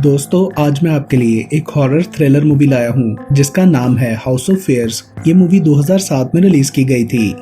दोस्तों, आज मैं आपके लिए एक हॉरर थ्रिलर मूवी लाया हूँ जिसका नाम है हाउस ऑफ फेयर्स। ये मूवी 2007 में रिलीज की गई थी।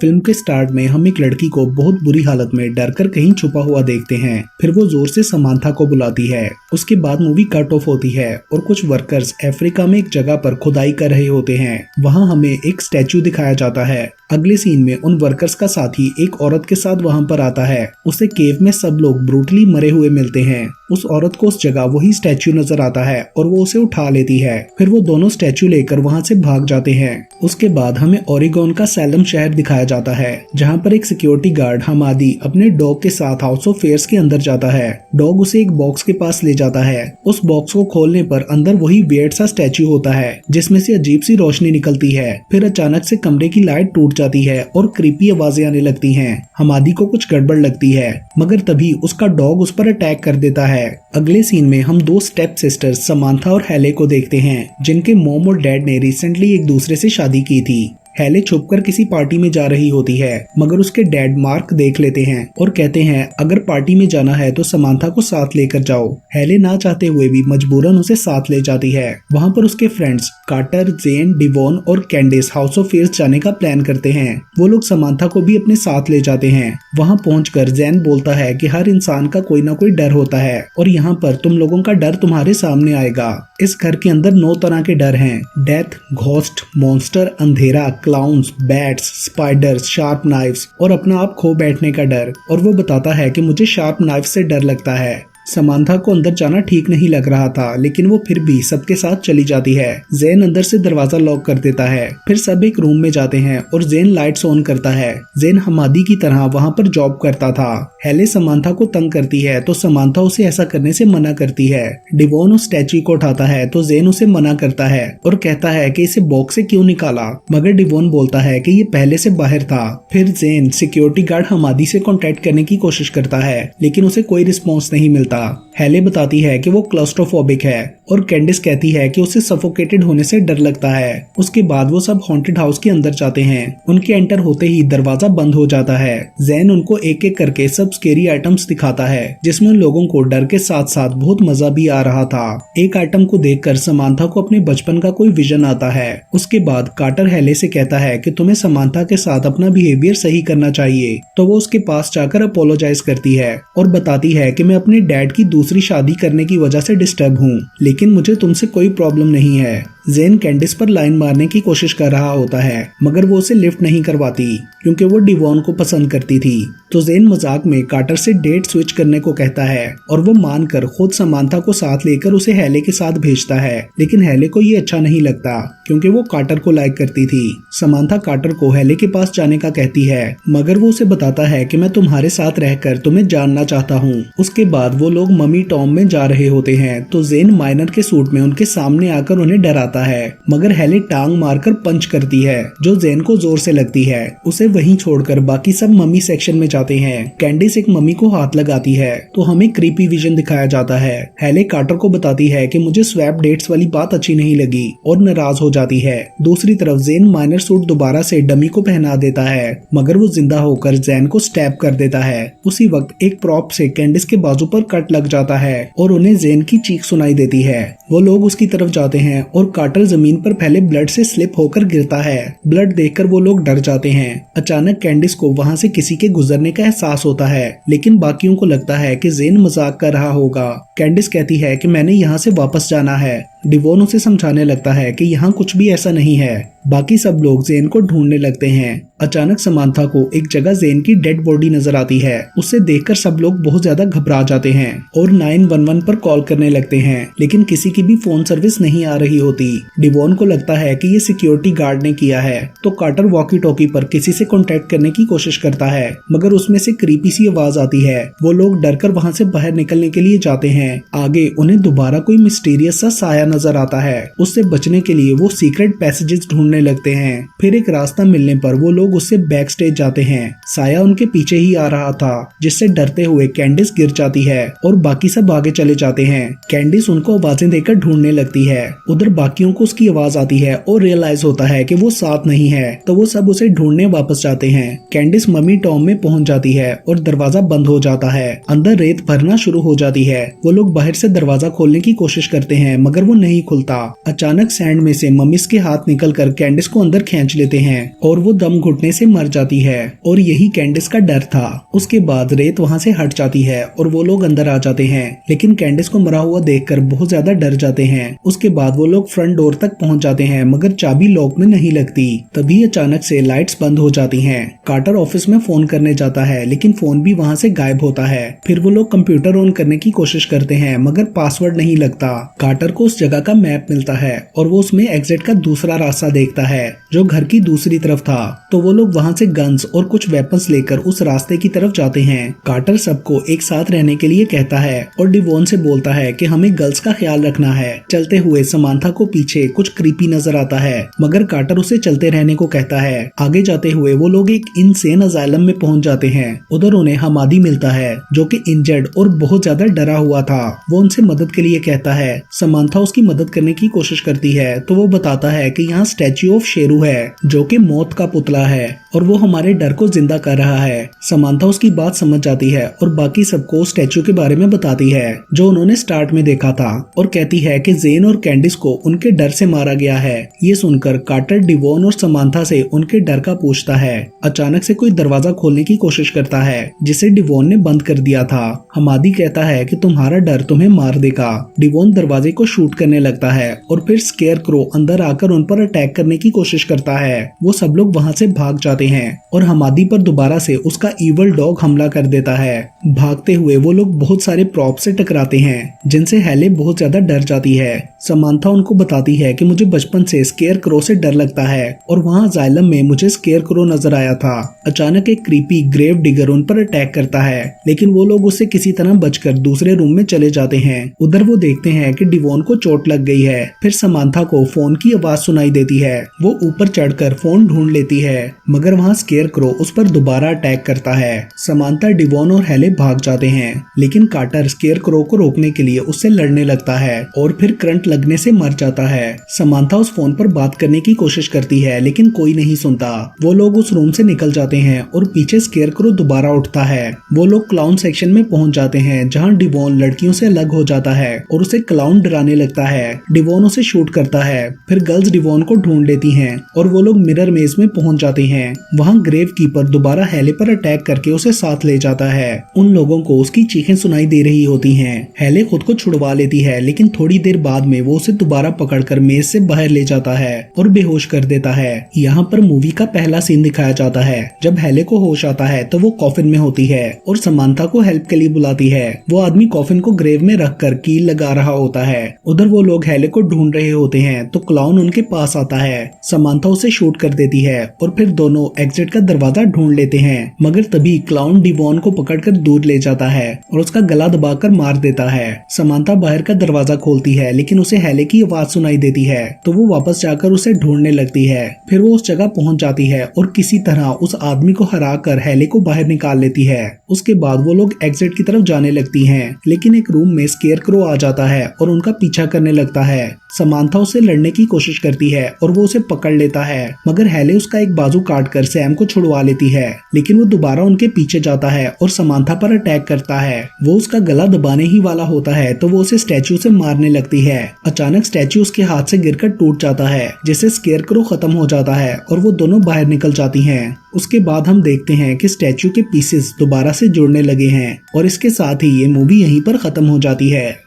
फिल्म के स्टार्ट में हम एक लड़की को बहुत बुरी हालत में डरकर कहीं छुपा हुआ देखते हैं। फिर वो जोर से समांथा को बुलाती है। उसके बाद मूवी कट ऑफ होती है और कुछ वर्कर्स अफ्रीका में एक जगह पर खुदाई कर रहे होते हैं। वहाँ हमें एक स्टैचू दिखाया जाता है। अगले सीन में उन वर्कर्स का साथी एक औरत के साथ वहाँ पर आता है। उसे केव में सब लोग ब्रूटली मरे हुए मिलते हैं। उस औरत को उस जगह वही स्टैचू नजर आता है और वो उसे उठा लेती है। फिर वो दोनों स्टैचू लेकर वहाँ से भाग जाते हैं। उसके बाद हमें ओरेगोन का सैलम शहर दिखाया जाता है, जहाँ पर एक सिक्योरिटी गार्ड हमादी अपने डॉग के साथ हाउस ऑफ फेयर्स के अंदर जाता है। डॉग उसे एक बॉक्स के पास ले जाता है। उस बॉक्स को खोलने पर अंदर वही वियर्ड सा स्टैचू होता है जिसमें से अजीब सी रोशनी निकलती है। फिर अचानक से कमरे की लाइट टूट जाती है और क्रीपी आवाजें आने लगती हैं। हमादी को कुछ गड़बड़ लगती है, मगर तभी उसका डॉग उस पर अटैक कर देता है। अगले सीन में हम दो स्टेप सिस्टर्स समांथा और हेले को देखते हैं, जिनके मॉम और डैड ने रिसेंटली एक दूसरे से शादी की थी। हेले छुपकर किसी पार्टी में जा रही होती है, मगर उसके डैड मार्क देख लेते हैं और कहते हैं अगर पार्टी में जाना है तो समांथा को साथ लेकर जाओ। हेले ना चाहते हुए भी मजबूरन उसे साथ ले जाती है। वहाँ पर उसके फ्रेंड्स कार्टर, जेन, डिवॉन और कैंडिस हाउस ऑफ फेयर्स जाने का प्लान करते हैं। वो लोग समांथा को भी अपने साथ ले जाते हैं। वहाँ पहुंचकर जेन बोलता है कि हर इंसान का कोई ना कोई डर होता है और यहाँ पर तुम लोगों का डर तुम्हारे सामने आएगा। इस घर के अंदर 9 तरह के डर हैं: डेथ, घोस्ट, मॉन्स्टर, अंधेरा, clowns, bats, spiders, sharp knifes और अपना आप खो बैठने का डर। और वो बताता है कि मुझे शार्प नाइफ से डर लगता है। समांथा को अंदर जाना ठीक नहीं लग रहा था, लेकिन वो फिर भी सबके साथ चली जाती है। जेन अंदर से दरवाजा लॉक कर देता है। फिर सब एक रूम में जाते हैं और जेन लाइट्स ऑन करता है। जेन हमादी की तरह वहाँ पर जॉब करता था। हेले समांथा को तंग करती है तो समांथा उसे ऐसा करने से मना करती है। डिवॉन उस स्टैचू को उठाता है तो जेन उसे मना करता है और कहता है कि इसे बॉक्स से क्यों निकाला, मगर डिवॉन बोलता है कि ये पहले से बाहर था। फिर जेन सिक्योरिटी गार्ड हमादी से कॉन्टेक्ट करने की कोशिश करता है, लेकिन उसे कोई रिस्पॉन्स नहीं मिलता। हेले बताती है कि वो क्लॉस्ट्रोफोबिक है और कैंडिस कहती है कि उसे सफोकेटेड होने से डर लगता है। उसके बाद वो सब हॉन्टेड हाउस के अंदर जाते हैं। उनके एंटर होते ही दरवाजा बंद हो जाता है। जेन उनको एक एक करके सब स्केरी आइटम्स दिखाता है, जिसमें उन लोगों को डर के साथ साथ बहुत मजा भी आ रहा था। एक आइटम को देखकर समांथा को अपने बचपन का कोई विजन आता है। उसके बाद कार्टर हेले से कहता है कि तुम्हें समांथा के साथ अपना बिहेवियर सही करना चाहिए, तो वो उसके पास जाकर अपोलोजाइज करती है और बताती है कि मैं अपने डैड की दूसरी शादी करने की वजह से डिस्टर्ब हूँ, लेकिन मुझे तुमसे कोई प्रॉब्लम नहीं है। जेन कैंडिस पर लाइन मारने की कोशिश कर रहा होता है, मगर वो उसे लिफ्ट नहीं करवाती क्योंकि वो डिवॉन को पसंद करती थी। तो जेन मजाक में कार्टर से डेट स्विच करने को कहता है और वो मानकर खुद समांथा को साथ लेकर उसे हेले के साथ भेजता है। लेकिन हेले को ये अच्छा नहीं लगता क्योंकि वो कार्टर को लाइक करती थी। समांथा कार्टर को हेले के पास जाने का कहती है, मगर वो उसे बताता है कि मैं तुम्हारे साथ रहकर तुम्हें जानना चाहता हूँ। उसके बाद वो लोग मम्मी टॉम में जा रहे होते हैं तो जेन माइनर के सूट में उनके सामने आकर उन्हें डराता है, मगर हेले टांग मारकर पंच करती है जो जेन को जोर से लगती है। उसे वहीं छोड़कर बाकी सब मम्मी सेक्शन में जाते हैं। कैंडिस एक मम्मी को हाथ लगाती है तो हमें क्रीपी विजन दिखाया जाता है। हेले कार्टर को बताती है कि मुझे स्वैप डेट्स वाली बात अच्छी नहीं लगी और नाराज हो जाती है। दूसरी तरफ जेन माइनर सूट दोबारा से डमी को पहना देता है, मगर वो जिंदा होकर जेन को स्टैब कर देता है। उसी वक्त एक प्रॉप से कैंडिस के बाजू पर कट लग जाता है और उन्हें जेन की चीख सुनाई देती है। वो लोग उसकी तरफ जाते हैं और कार्टर जमीन पर फैले ब्लड से स्लिप होकर गिरता है। ब्लड देखकर वो लोग डर जाते हैं। अचानक कैंडिस को वहाँ से किसी के गुजरने का एहसास होता है, लेकिन बाकियों को लगता है कि जेन मजाक कर रहा होगा। कैंडिस कहती है कि मैंने यहाँ से वापस जाना है। डिवॉन उसे समझाने लगता है कि यहाँ कुछ भी ऐसा नहीं है। बाकी सब लोग जेन को ढूंढने लगते हैं। अचानक समांथा को एक जगह जेन की डेड बॉडी नजर आती है। उसे देखकर सब लोग बहुत ज्यादा घबरा जाते हैं और 911 पर कॉल करने लगते हैं, लेकिन किसी की भी फोन सर्विस नहीं आ रही होती। डिवॉन को लगता है कि ये सिक्योरिटी गार्ड ने किया है, तो कार्टर वॉकी टॉकी पर किसी से कॉन्टेक्ट करने की कोशिश करता है, मगर उसमें से क्रीपी सी आवाज आती है। वो लोग डरकर वहाँ से बाहर निकलने के लिए जाते हैं। आगे उन्हें दोबारा कोई मिस्टीरियस सा साया नजर आता है। उससे बचने के लिए वो सीक्रेट पैसेजेस ढूंढने ढूंढने लगते हैं। फिर एक रास्ता मिलने पर वो लोग उससे बैक स्टेज जाते हैं। साया उनके पीछे ही आ रहा था, जिससे डरते हुए कैंडिस गिर जाती है और बाकी सब आगे चले जाते हैं। कैंडिस उनको आवाजें देकर ढूंढने लगती है। उधर बाकियों को उसकी आवाज आती है और रियलाइज होता है कि वो साथ नहीं है, तो वो सब उसे ढूंढने वापस जाते हैं। कैंडिस मम्मी टॉम में पहुंच जाती है और दरवाजा बंद हो जाता है। अंदर रेत भरना शुरू हो जाती है। वो लोग बाहर से दरवाजा खोलने की कोशिश करते हैं, मगर वो नहीं खुलता। अचानक सैंड में से मम्मीज के हाथ निकलकर कैंडिस को अंदर खींच लेते हैं और वो दम घुटने से मर जाती है। और यही कैंडिस का डर था। उसके बाद रेत वहाँ से हट जाती है और वो लोग अंदर आ जाते हैं, लेकिन कैंडिस को मरा हुआ देखकर बहुत ज्यादा डर जाते हैं। उसके बाद वो लोग फ्रंट डोर तक पहुँच जाते हैं, मगर चाबी लॉक में नहीं लगती। तभी अचानक से लाइट्स बंद हो जाती हैं। कार्टर ऑफिस में फोन करने जाता है, लेकिन फोन भी वहाँ से गायब होता है। फिर वो लोग कंप्यूटर ऑन करने की कोशिश करते हैं, मगर पासवर्ड नहीं लगता। कार्टर को उस जगह का मैप मिलता है और वो उसमें एग्जिट का दूसरा रास्ता देखता है, जो घर की दूसरी तरफ था। तो वो लोग वहाँ से गन्स और कुछ वेपन्स लेकर उस रास्ते की तरफ जाते हैं। कार्टर सबको एक साथ रहने के लिए कहता है और डिवोन से बोलता है कि हमें गर्ल्स का ख्याल रखना है। चलते हुए समांथा को पीछे कुछ क्रीपी नजर आता है, मगर कार्टर उसे चलते रहने को कहता है। आगे जाते हुए वो लोग एक इनसेन अजाइलम में पहुंच जाते हैं। उधर उन्हें हमादी मिलता है, जो कि इंजर्ड और बहुत ज्यादा डरा हुआ था। वो उनसे मदद के लिए कहता है। समांथा उसकी मदद करने की कोशिश करती है, तो वो बताता है कि यहाँ स्टैच्यू ऑफ शेरू है, जो कि मौत का पुतला है और वो हमारे डर को जिंदा कर रहा है। समांथा उसकी बात समझ जाती है और बाकी सबको स्टैच्यू के बारे में बताती है, जो उन्होंने स्टार्ट में देखा था, और कहती है कि जेन और कैंडिस को उनके डर से मारा गया है। ये सुनकर कार्टर डिवोन और समांथा से उनके डर का पूछता है। अचानक से कोई दरवाजा खोलने की कोशिश करता है, जिसे डिवोन ने बंद कर दिया था। हमादी कहता है कि तुम्हारा डर तुम्हें मार देगा। डिवोन दरवाजे को शूट करने लगता है और फिर स्केयर क्रो अंदर आकर उन पर अटैक करने की कोशिश करता है। वो सब लोग वहाँ से भाग जाते हैं और हमादी पर दोबारा से उसका ईवल डॉग हमला कर देता है। भागते हुए वो लोग बहुत सारे प्रॉप से टकराते हैं, जिनसे हेले बहुत ज्यादा डर जाती है। समांथा उनको बताती है कि मुझे बचपन से स्केयर क्रो से डर लगता है और वहाँ जाइलम में मुझे स्केयर क्रो नजर आया था। अचानक एक क्रीपी ग्रेव डिगर उन पर अटैक करता है, लेकिन वो लोग उससे किसी तरह बचकर दूसरे रूम में चले जाते हैं। उधर वो देखते हैं कि डिवोन को चोट लग गई है। फिर समांथा को फोन की आवाज सुनाई देती है। वो ऊपर चढ़कर फोन ढूंढ लेती है, मगर वहाँ स्केयर क्रो उस पर दोबारा अटैक करता है। समांथा, डिवोन और हेले भाग जाते हैं, लेकिन कार्टर स्केयर क्रो को रोकने के लिए उससे लड़ने लगता है और फिर करंट लगने से मर जाता है। समांथा उस फोन पर बात करने की कोशिश करती है, लेकिन कोई नहीं सुनता। वो लोग उस रूम से निकल जाते हैं और पीछे स्केयर क्रो दोबारा उठता है। वो लोग क्लाउन सेक्शन में पहुंच जाते हैं, जहां डिवोन लड़कियों से अलग हो जाता है और उसे क्लाउन डराने लगता है। डिवोन उसे शूट करता है। फिर गर्ल्स डिवोन को ढूंढ लेती हैं और वो लोग मिरर मेज में पहुंच जाते हैं। वहां ग्रेव कीपर दोबारा हेले पर अटैक करके उसे साथ ले जाता है। उन लोगों को उसकी चीखें सुनाई दे रही होती हैं। हेले खुद को छुड़वा लेती है, लेकिन थोड़ी देर बाद में वो उसे दोबारा पकड़कर मेज से बाहर ले जाता है और बेहोश कर देता है। यहाँ पर मूवी का पहला सीन दिखाया जाता है। जब हेले को होश आता है तो वो कॉफिन में होती है और समांथा को हेल्प के लिए बुलाती है। वो आदमी कॉफिन को ग्रेव में रखकर कील लगा रहा होता है। उधर वो लोग हेले को ढूंढ रहे होते हैं तो क्लाउन उनके पास आता है। समांथा उसे शूट कर देती है और फिर दोनों एग्जिट का दरवाजा ढूंढ लेते हैं, मगर तभी क्लाउन डिवोन को पकड़कर दूर ले जाता है और उसका गला दबाकर मार देता है। समांथा बाहर का दरवाजा खोलती है, लेकिन उसे हेले की आवाज सुनाई देती है, तो वो वापस जाकर उसे ढूंढने लगती है। फिर वो उस जगह पहुंच जाती है और किसी तरह उस आदमी को हराकर हेले को बाहर निकाल लेती है। उसके बाद वो लोग एग्जिट की तरफ जाने लगती हैं, लेकिन एक रूम में स्केयर क्रो आ जाता है और उनका पीछा करने लगता है। समांथा उससे लड़ने की कोशिश करती है और वो उसे पकड़ लेता है, मगर हेले उसका एक बाजू काटकर सैम को छुड़वा लेती है। लेकिन वो दोबारा उनके पीछे जाता है और समांथा पर अटैक करता है। वो उसका गला दबाने ही वाला होता है तो वो उसे स्टैचू से मारने लगती है। अचानक स्टैचू उसके हाथ से गिरकर टूट जाता है, जिससे स्केयर क्रो खत्म हो जाता है और वो दोनों बाहर निकल जाती हैं। उसके बाद हम देखते हैं कि स्टैचू के पीसेस दोबारा से जुड़ने लगे हैं और इसके साथ ही ये मूवी यहीं पर खत्म हो जाती है।